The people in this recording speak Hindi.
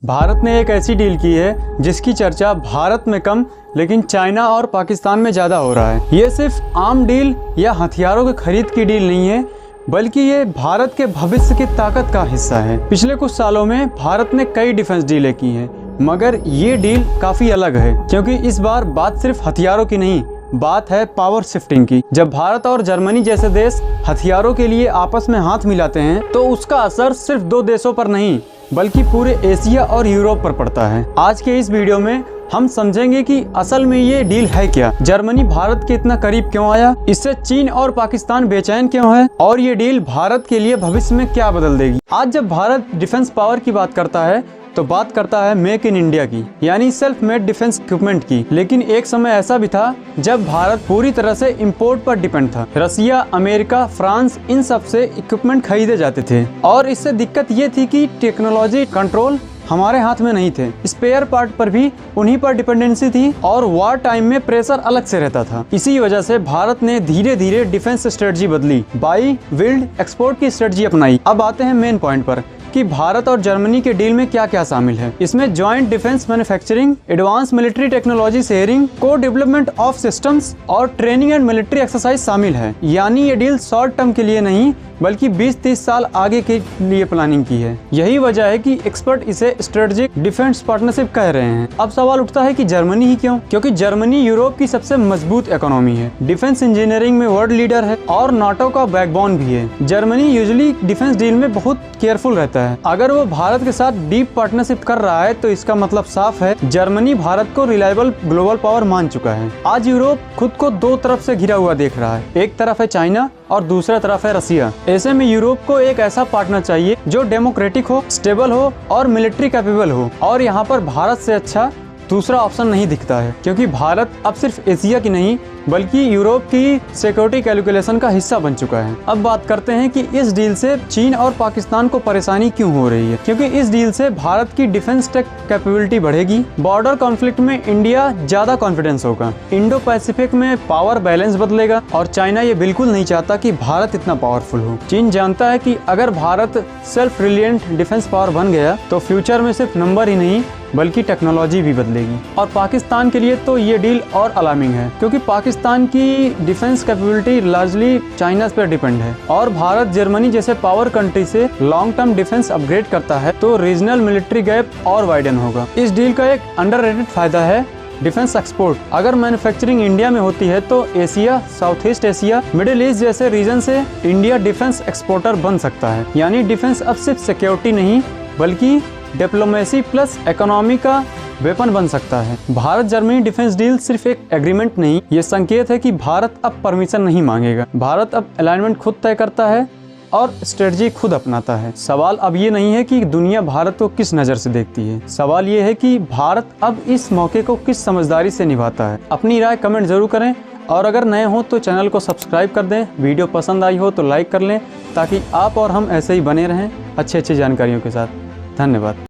भारत ने एक ऐसी डील की है जिसकी चर्चा भारत में कम लेकिन चाइना और पाकिस्तान में ज़्यादा हो रहा है। ये सिर्फ आम डील या हथियारों की खरीद की डील नहीं है, बल्कि ये भारत के भविष्य की ताकत का हिस्सा है। पिछले कुछ सालों में भारत ने कई डिफेंस डीलें की हैं, मगर ये डील काफ़ी अलग है क्योंकि इस बार बात सिर्फ हथियारों की नहीं, बात है पावर शिफ्टिंग की। जब भारत और जर्मनी जैसे देश हथियारों के लिए आपस में हाथ मिलाते हैं तो उसका असर सिर्फ दो देशों पर नहीं बल्कि पूरे एशिया और यूरोप पर पड़ता है। आज के इस वीडियो में हम समझेंगे कि असल में ये डील है क्या, जर्मनी भारत के इतना करीब क्यों आया, इससे चीन और पाकिस्तान बेचैन क्यों है और ये डील भारत के लिए भविष्य में क्या बदल देगी। आज जब भारत डिफेंस पावर की बात करता है तो बात करता है मेक इन इंडिया की, यानी सेल्फ मेड डिफेंस इक्विपमेंट की। लेकिन एक समय ऐसा भी था जब भारत पूरी तरह से इंपोर्ट पर डिपेंड था। रसिया, अमेरिका, फ्रांस, इन सब से इक्विपमेंट खरीदे जाते थे और इससे दिक्कत ये थी कि टेक्नोलॉजी कंट्रोल हमारे हाथ में नहीं थे। स्पेयर पार्ट पर भी उन्हीं पर डिपेंडेंसी थी और वॉर टाइम में प्रेशर अलग से रहता था। इसी वजह से भारत ने धीरे धीरे डिफेंस स्ट्रेटजी बदली, बाई बिल्ड एक्सपोर्ट की स्ट्रेटजी अपनाई। अब आते हैं मेन पॉइंट पर कि भारत और जर्मनी के डील में क्या क्या शामिल है। इसमें joint defence manufacturing, advance military technology sharing, को डेवलपमेंट ऑफ सिस्टम्स और ट्रेनिंग एंड मिलिट्री एक्सरसाइज शामिल है। यानी ये डील शॉर्ट टर्म के लिए नहीं बल्कि 20-30 साल आगे के लिए प्लानिंग की है। यही वजह है कि एक्सपर्ट इसे स्ट्रेटेजिक डिफेंस पार्टनरशिप कह रहे हैं। अब सवाल उठता है कि जर्मनी ही क्यों? क्योंकि जर्मनी यूरोप की सबसे मजबूत इकोनॉमी है, डिफेंस इंजीनियरिंग में वर्ल्ड लीडर है और नाटो का बैकबोन भी है। जर्मनी यूजुअली डिफेंस डील में बहुत केयरफुल रहता है। अगर वो भारत के साथ डीप पार्टनरशिप कर रहा है तो इसका मतलब साफ है जर्मनी भारत को रिलायबल ग्लोबल पावर मान चुका है। आज यूरोप खुद को दो तरफ से घिरा हुआ देख रहा है, एक तरफ है चाइना और दूसरा तरफ है रसिया। ऐसे में यूरोप को एक ऐसा पार्टनर चाहिए जो डेमोक्रेटिक हो, स्टेबल हो और मिलिट्री कैपेबल हो, और यहाँ पर भारत से अच्छा दूसरा ऑप्शन नहीं दिखता है क्योंकि भारत अब सिर्फ एशिया की नहीं बल्कि यूरोप की सिक्योरिटी कैलकुलेशन का हिस्सा बन चुका है। अब बात करते हैं कि इस डील से चीन और पाकिस्तान को परेशानी क्यों हो रही है। क्योंकि इस डील से भारत की डिफेंस टेक कैपेबिलिटी बढ़ेगी, बॉर्डर कॉन्फ्लिक्ट में इंडिया ज्यादा कॉन्फिडेंस होगा, इंडो पैसिफिक में पावर बैलेंस बदलेगा और चाइना ये बिल्कुल नहीं चाहता कि भारत इतना पावरफुल हो। चीन जानता है कि अगर भारत सेल्फ रिलियंट डिफेंस पावर बन गया तो फ्यूचर में सिर्फ नंबर ही नहीं बल्कि टेक्नोलॉजी भी बदलेगी। और पाकिस्तान के लिए तो ये डील और अलार्मिंग है क्योंकि पाकिस्तान की डिफेंस कैपेबिलिटी लार्जली चाइना पर डिपेंड है और भारत जर्मनी जैसे पावर कंट्री से लॉन्ग टर्म डिफेंस अपग्रेड करता है तो रीजनल मिलिट्री गैप और वाइडन होगा। इस डील का एक अंडररेटेड फायदा है डिफेंस एक्सपोर्ट। अगर मैन्युफैक्चरिंग इंडिया में होती है तो Asia, south east Asia, middle east जैसे रीजन से इंडिया डिफेंस एक्सपोर्टर बन सकता है। यानी डिफेंस अब सिर्फ सिक्योरिटी नहीं बल्कि डिप्लोमेसी प्लस इकोनॉमी का वेपन बन सकता है। भारत जर्मनी डिफेंस डील सिर्फ एक एग्रीमेंट नहीं, ये संकेत है कि भारत अब परमिशन नहीं मांगेगा। भारत अब अलाइनमेंट खुद तय करता है और स्ट्रेटजी खुद अपनाता है। सवाल अब ये नहीं है कि दुनिया भारत को किस नज़र से देखती है, सवाल ये है कि भारत अब इस मौके को किस समझदारी से निभाता है। अपनी राय कमेंट जरूर करें और अगर नए हो तो चैनल को सब्सक्राइब कर दें। वीडियो पसंद आई हो तो लाइक कर लें ताकि आप और हम ऐसे ही बने रहें अच्छी जानकारियों के साथ। धन्यवाद।